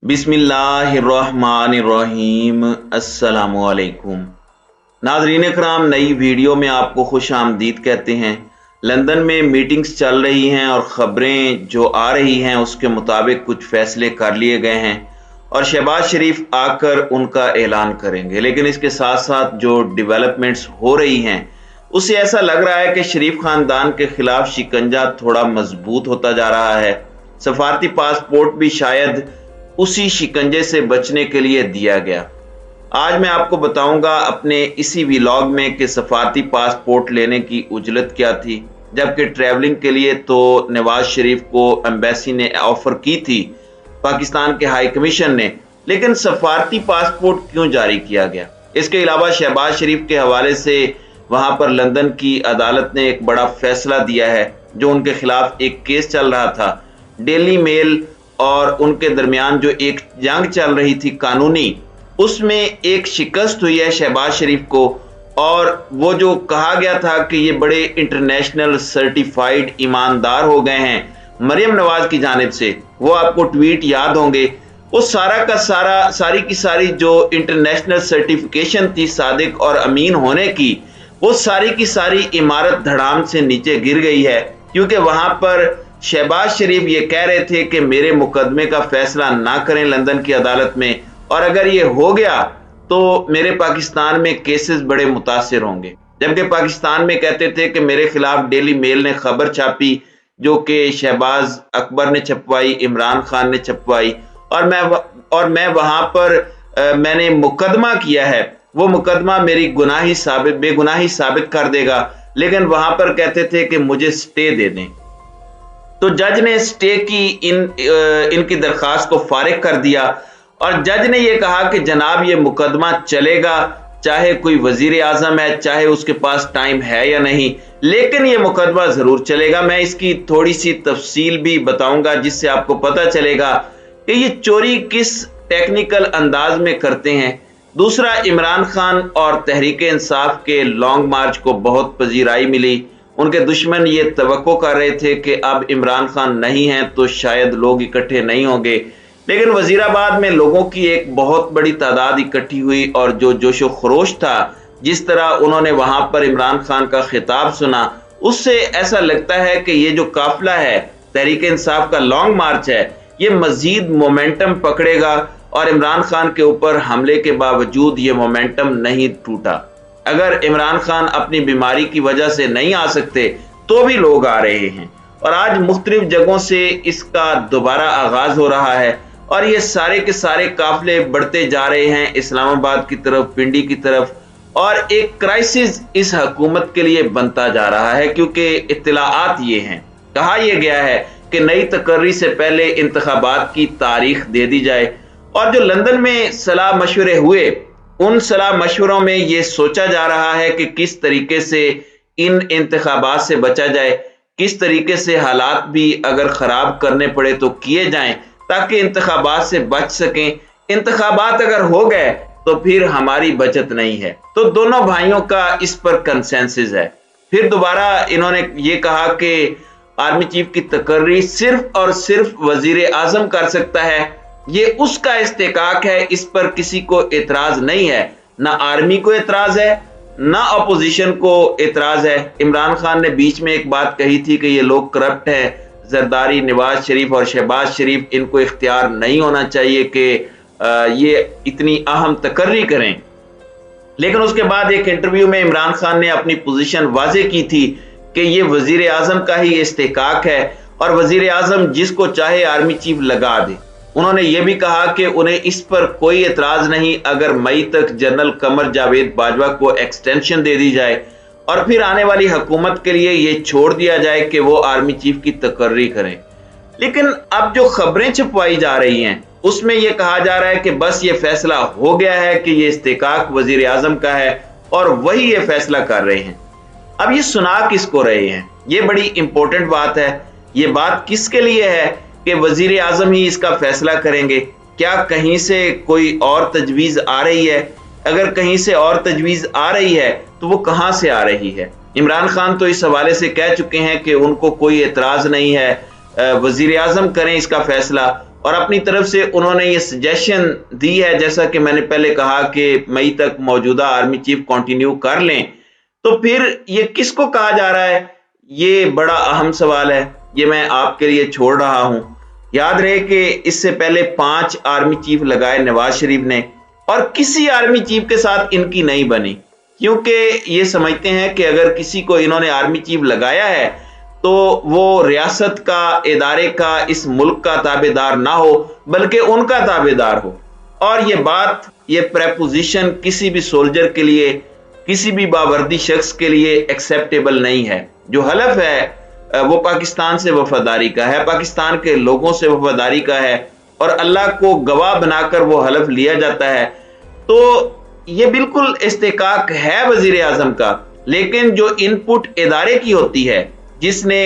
बिस्मिल्लाहिर्रहमानिर्रहीम। अस्सलामुअलैकुम नाज़रीन कराम, नई वीडियो में आपको खुश आमदीद कहते हैं। लंदन में मीटिंग्स चल रही हैं और ख़बरें जो आ रही हैं उसके मुताबिक कुछ फ़ैसले कर लिए गए हैं और शहबाज शरीफ आकर उनका ऐलान करेंगे। लेकिन इसके साथ साथ जो डेवलपमेंट्स हो रही हैं उससे ऐसा लग रहा है कि शरीफ ख़ानदान के ख़िलाफ़ शिकंजा थोड़ा मजबूत होता जा रहा है। सफारती पासपोर्ट भी शायद उसी शिकंजे से बचने के लिए दिया गया। आज मैं आपको बताऊंगा अपने इसी व्लॉग में कि सफारती पासपोर्ट लेने की उजलत क्या थी, जबकि ट्रैवलिंग के लिए तो नवाज शरीफ को एम्बेसी ने ऑफर की थी, पाकिस्तान के हाई कमीशन ने, लेकिन सफारती पासपोर्ट क्यों जारी किया गया। इसके अलावा शहबाज शरीफ के हवाले से वहां पर लंदन की अदालत ने एक बड़ा फैसला दिया है। जो उनके खिलाफ एक केस चल रहा था, डेली मेल और उनके दरमियान जो एक जंग चल रही थी कानूनी, उसमें एक शिकस्त हुई है शहबाज शरीफ को। और वो जो कहा गया था कि ये बड़े इंटरनेशनल सर्टिफाइड ईमानदार हो गए हैं मरियम नवाज की जानिब से, वो आपको ट्वीट याद होंगे। वो सारा का सारा सारी की सारी जो इंटरनेशनल सर्टिफिकेशन थी सादिक और अमीन होने की, वो सारी की सारी इमारत धड़ाम से नीचे गिर गई है, क्योंकि वहां पर शहबाज शरीफ ये कह रहे थे कि मेरे मुकदमे का फैसला ना करें लंदन की अदालत में, और अगर ये हो गया तो मेरे पाकिस्तान में केसेस बड़े मुतासिर होंगे। जबकि पाकिस्तान में कहते थे कि मेरे खिलाफ डेली मेल ने खबर छापी जो कि शहबाज अकबर ने छपवाई, इमरान खान ने छपवाई, और मैं वहां पर मैंने मुकदमा किया है, वो मुकदमा मेरी बेगुनाही साबित कर देगा। लेकिन वहां पर कहते थे कि मुझे स्टे दे दें, तो जज ने स्टे की इनकी दरखास्त को फारिग कर दिया और जज ने यह कहा कि जनाब ये मुकदमा चलेगा, चाहे कोई वजीर आजम है, चाहे उसके पास टाइम है या नहीं, लेकिन ये मुकदमा जरूर चलेगा। मैं इसकी थोड़ी सी तफसील भी बताऊंगा जिससे आपको पता चलेगा कि ये चोरी किस टेक्निकल अंदाज में करते हैं। दूसरा, इमरान खान और तहरीक इंसाफ के लॉन्ग मार्च को बहुत पजीराई मिली। उनके दुश्मन ये तवक्को कर रहे थे कि अब इमरान खान नहीं हैं तो शायद लोग इकट्ठे नहीं होंगे, लेकिन वजीराबाद में लोगों की एक बहुत बड़ी तादाद इकट्ठी हुई और जो जोशो खरोश था, जिस तरह उन्होंने वहां पर इमरान खान का खिताब सुना, उससे ऐसा लगता है कि ये जो काफिला है तहरीक इंसाफ का लॉन्ग मार्च है, ये मजीद मोमेंटम पकड़ेगा और इमरान खान के ऊपर हमले के बावजूद ये मोमेंटम नहीं टूटा। अगर इमरान खान अपनी बीमारी की वजह से नहीं आ सकते तो भी लोग आ रहे हैं और आज मुख्तलिफ जगहों से इसका दोबारा आगाज हो रहा है और ये सारे के सारे काफिले बढ़ते जा रहे हैं इस्लामाबाद की तरफ, पिंडी की तरफ, और एक क्राइसिस इस हुकूमत के लिए बनता जा रहा है, क्योंकि इत्तलाआत ये हैं, कहा यह गया है कि नई तकर्री से पहले इंतखाबात की तारीख दे दी जाए। और जो लंदन में सलाह मशवरे हुए, उन सलाह मशवरों में ये सोचा जा रहा है कि किस तरीके से इन इंतखाबात से बचा जाए, किस तरीके से हालात भी अगर खराब करने पड़े तो किए जाएं ताकि इंतखाबात से बच सकें। इंतखाबात अगर हो गए तो फिर हमारी बचत नहीं है। तो दोनों भाइयों का इस पर कंसेंसस है। फिर दोबारा इन्होंने ये कहा कि आर्मी चीफ की तकर्री सिर्फ और सिर्फ वजीर आजम कर सकता है, ये उसका इस्तेकाक है, इस पर किसी को एतराज नहीं है, ना आर्मी को एतराज है ना अपोजिशन को एतराज है। इमरान खान ने बीच में एक बात कही थी कि ये लोग करप्ट हैं, जरदारी, नवाज शरीफ और शहबाज शरीफ, इनको इख्तियार नहीं होना चाहिए कि ये इतनी अहम तकर्री करें। लेकिन उसके बाद एक इंटरव्यू में इमरान खान ने अपनी पोजीशन वाजे की थी कि ये वजीर आजम का ही इस्तेकाक है और वजीर आजम जिसको चाहे आर्मी चीफ लगा दे। उन्होंने ये भी कहा कि उन्हें इस पर कोई एतराज नहीं अगर मई तक जनरल कमर जावेद बाजवा को एक्सटेंशन दे दी जाए और फिर आने वाली हुकूमत के लिए ये छोड़ दिया जाए कि वो आर्मी चीफ की तकर्री करें। लेकिन अब जो खबरें छपवाई जा रही हैं उसमें यह कहा जा रहा है कि बस ये फैसला हो गया है कि ये इस्तेकाक वजीर आजम का है और वही ये फैसला कर रहे हैं। अब ये सुना किसको रहे हैं, ये बड़ी इंपॉर्टेंट बात है। ये बात किसके लिए है कि वजीर आजम ही इसका फैसला करेंगे? क्या कहीं से कोई और तजवीज आ रही है? अगर कहीं से और तजवीज आ रही है तो वो कहां से आ रही है? इमरान खान तो इस हवाले से कह चुके हैं कि उनको कोई एतराज नहीं है, वजीर आजम करें इसका फैसला, और अपनी तरफ से उन्होंने ये सजेशन दी है, जैसा कि मैंने पहले कहा कि मई तक मौजूदा आर्मी चीफ कंटिन्यू कर लें, तो फिर ये किसको कहा जा रहा है, ये बड़ा अहम सवाल है। ये मैं आपके लिए छोड़ रहा हूं। याद रहे कि इससे पहले 5 आर्मी चीफ लगाए नवाज शरीफ ने, और किसी आर्मी चीफ के साथ इनकी नहीं बनी, क्योंकि ये समझते हैं कि अगर किसी को इन्होंने आर्मी चीफ लगाया है तो वो रियासत का, इदारे का, इस मुल्क का ताबेदार ना हो, बल्कि उनका ताबेदार हो। और ये बात, ये प्रेपोजिशन किसी भी सोल्जर के लिए, किसी भी बावर्दी शख्स के लिए एक्सेप्टेबल नहीं है। जो हलफ है वो पाकिस्तान से वफादारी का है, पाकिस्तान के लोगों से वफादारी का है, और अल्लाह को गवाह बनाकर वो हलफ लिया जाता है। तो ये बिल्कुल इस्तेकाक है वजीर आजम का, लेकिन जो इनपुट इदारे की होती है, जिसने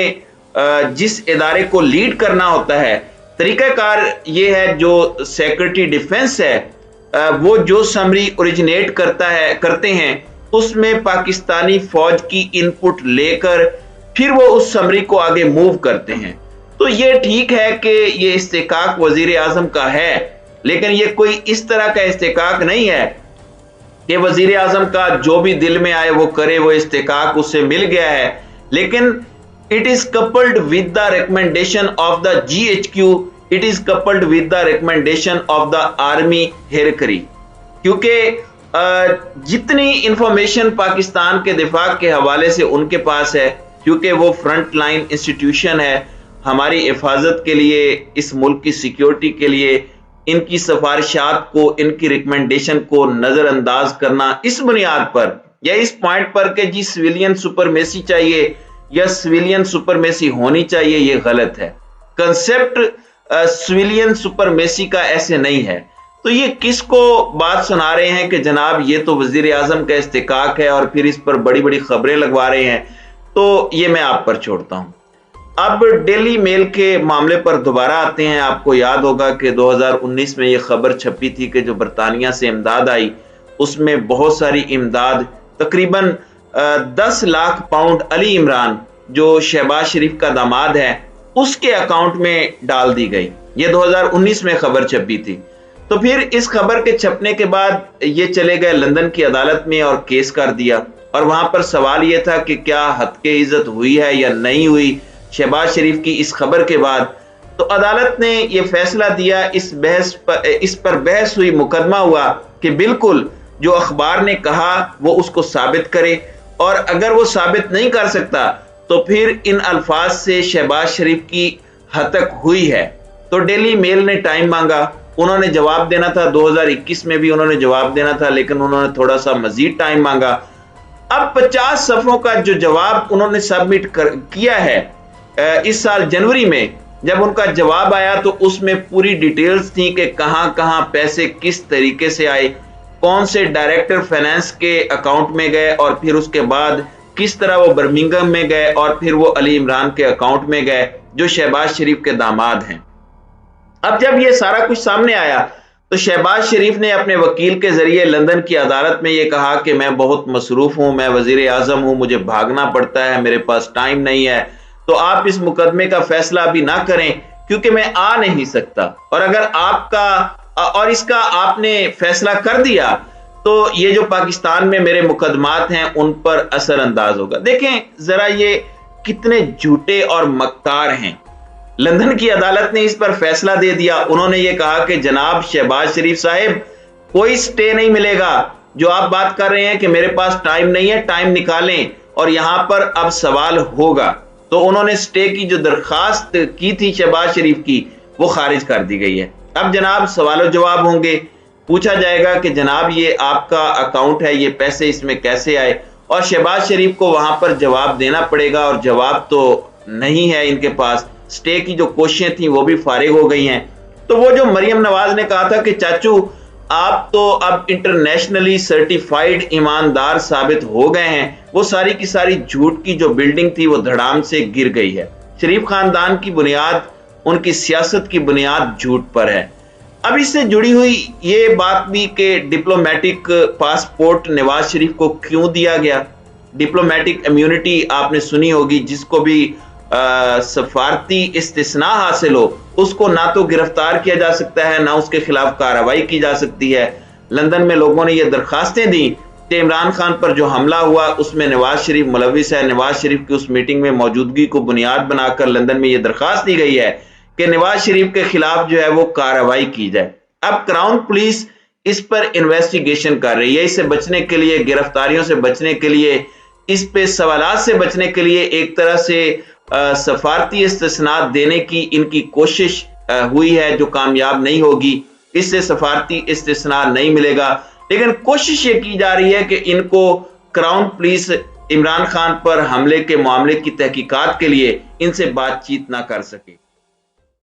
जिस इदारे को लीड करना होता है, तरीकाकार ये है, जो सेक्रेटरी डिफेंस है वो जो समरी ओरिजिनेट करते हैं, उसमें पाकिस्तानी फौज की इनपुट लेकर फिर वो उस समरी को आगे मूव करते हैं। तो ये ठीक है कि ये इस्तेकाक वजीर आजम का है, लेकिन ये कोई इस तरह का इस्तेकाक नहीं है कि वजीर आजम का जो भी दिल में आए वो करे, वो इस्तेकाक उससे मिल गया है। लेकिन it is coupled with the recommendation of the GHQ, it is coupled with the recommendation of the army hierarchy, क्योंकि जितनी इंफॉर्मेशन पाकिस्तान के दिफा के हवाले से उनके पास है, क्योंकि वो फ्रंट लाइन इंस्टीट्यूशन है हमारी हिफाजत के लिए, इस मुल्क की सिक्योरिटी के लिए, इनकी सिफारिशात को, इनकी रिकमेंडेशन को नजरअंदाज करना इस बुनियाद पर या इस पॉइंट पर कि जी सिविलियन सुपरमेसी चाहिए या सिविलियन सुपरमेसी होनी चाहिए, ये गलत है। कंसेप्ट सिविलियन सुपरमेसी का ऐसे नहीं है। तो ये किसको बात सुना रहे हैं कि जनाब ये तो वजीर आजम का इस्तेकाक है, और फिर इस पर बड़ी बड़ी खबरें लगवा रहे हैं, तो ये मैं आप पर छोड़ता हूं। अब डेली मेल के मामले पर दोबारा आते हैं। आपको याद होगा कि 2019 में ये खबर छपी थी कि जो बरतानिया से इमदाद आई, उसमें बहुत सारी इमदाद, तकरीबन 10 लाख पाउंड अली इमरान जो शहबाज शरीफ का दामाद है उसके अकाउंट में डाल दी गई। ये 2019 में खबर छपी थी। तो फिर इस खबर के छपने के बाद ये चले गए लंदन की अदालत में और केस कर दिया, और वहां पर सवाल ये था कि क्या हत्के इज्जत हुई है या नहीं हुई शहबाज शरीफ की इस खबर के बाद। तो अदालत ने ये फैसला दिया, इस पर बहस हुई, मुकदमा हुआ कि बिल्कुल जो अखबार ने कहा वो उसको साबित करे, और अगर वो साबित नहीं कर सकता तो फिर इन अल्फाज से शहबाज शरीफ की हतक हुई है। तो डेली मेल ने टाइम मांगा, उन्होंने जवाब देना था, 2021 में भी उन्होंने जवाब देना था, लेकिन उन्होंने थोड़ा सा मजीद टाइम मांगा। अब 50 सफ़ों का जो जवाब उन्होंने सबमिट किया है इस साल जनवरी में, जब उनका जवाब आया तो उसमें पूरी डिटेल्स थी कि कहां कहां पैसे किस तरीके से आए, कौन से डायरेक्टर फाइनेंस के अकाउंट में गए, और फिर उसके बाद किस तरह वो बर्मिंघम में गए, और फिर वो अली इमरान के अकाउंट में गए जो शहबाज शरीफ के दामाद हैं। अब जब ये सारा कुछ सामने आया तो शहबाज शरीफ ने अपने वकील के जरिए लंदन की अदालत में ये कहा कि मैं बहुत मसरूफ हूं, मैं वजीर आजम हूं, मुझे भागना पड़ता है, मेरे पास टाइम नहीं है, तो आप इस मुकदमे का फैसला अभी ना करें क्योंकि मैं आ नहीं सकता, और अगर इसका आपने फैसला कर दिया तो ये जो पाकिस्तान में मेरे मुकदमात हैं उन पर असरअंदाज होगा। देखें जरा ये कितने झूठे और मक्कार हैं। लंदन की अदालत ने इस पर फैसला दे दिया। उन्होंने ये कहा कि जनाब शहबाज शरीफ साहब, कोई स्टे नहीं मिलेगा। जो आप बात कर रहे हैं कि मेरे पास टाइम नहीं है, टाइम निकालें और यहां पर अब सवाल होगा। तो उन्होंने स्टे की जो दरखास्त की थी शहबाज शरीफ की, वो खारिज कर दी गई है। अब जनाब सवाल जवाब होंगे, पूछा जाएगा कि जनाब ये आपका अकाउंट है, ये पैसे इसमें कैसे आए, और शहबाज शरीफ को वहां पर जवाब देना पड़ेगा, और जवाब तो नहीं है इनके पास। स्टे की जो कोशिशें थी वो भी फारिग हो गई हैं। तो वो जो मरियम नवाज ने कहा था कि चाचू आप तो अब इंटरनेशनली सर्टिफाइड ईमानदार साबित हो गए हैं, वो सारी की सारी झूठ की जो बिल्डिंग थी वो धड़ाम से गिर गई है। शरीफ खानदान की बुनियाद, उनकी सियासत की बुनियाद झूठ पर है। अब इससे जुड़ी हुई ये बात भी कि डिप्लोमेटिक पासपोर्ट नवाज शरीफ को क्यों दिया गया। डिप्लोमेटिक इम्यूनिटी आपने सुनी होगी, जिसको भी सफारती इस्तिस्ना हासिल हो, उसको ना तो गिरफ्तार किया जा सकता है, ना उसके खिलाफ कार्रवाई की जा सकती है। लंदन में लोगों ने ये दरखास्तें दी कि इमरान खान पर जो हमला हुआ उसमें नवाज शरीफ मुलविस है। नवाज शरीफ की उस मीटिंग में मौजूदगी को बुनियाद बनाकर लंदन में ये दरखास्त दी गई है कि नवाज शरीफ के खिलाफ जो है वो कार्रवाई की जाए। अब क्राउन पुलिस इस पर इन्वेस्टिगेशन कर रही है। इससे बचने के लिए, गिरफ्तारियों से बचने के लिए, इस पे सवालात से बचने के लिए एक तरह से सफारती इस्तिस्नात देने की इनकी कोशिश हुई है, जो कामयाब नहीं होगी। इससे सफारती इस्तिस्ना नहीं मिलेगा, लेकिन कोशिश ये की जा रही है कि इनको क्राउन पुलिस इमरान खान पर हमले के मामले की तहकीकात के लिए इनसे बातचीत ना कर सके।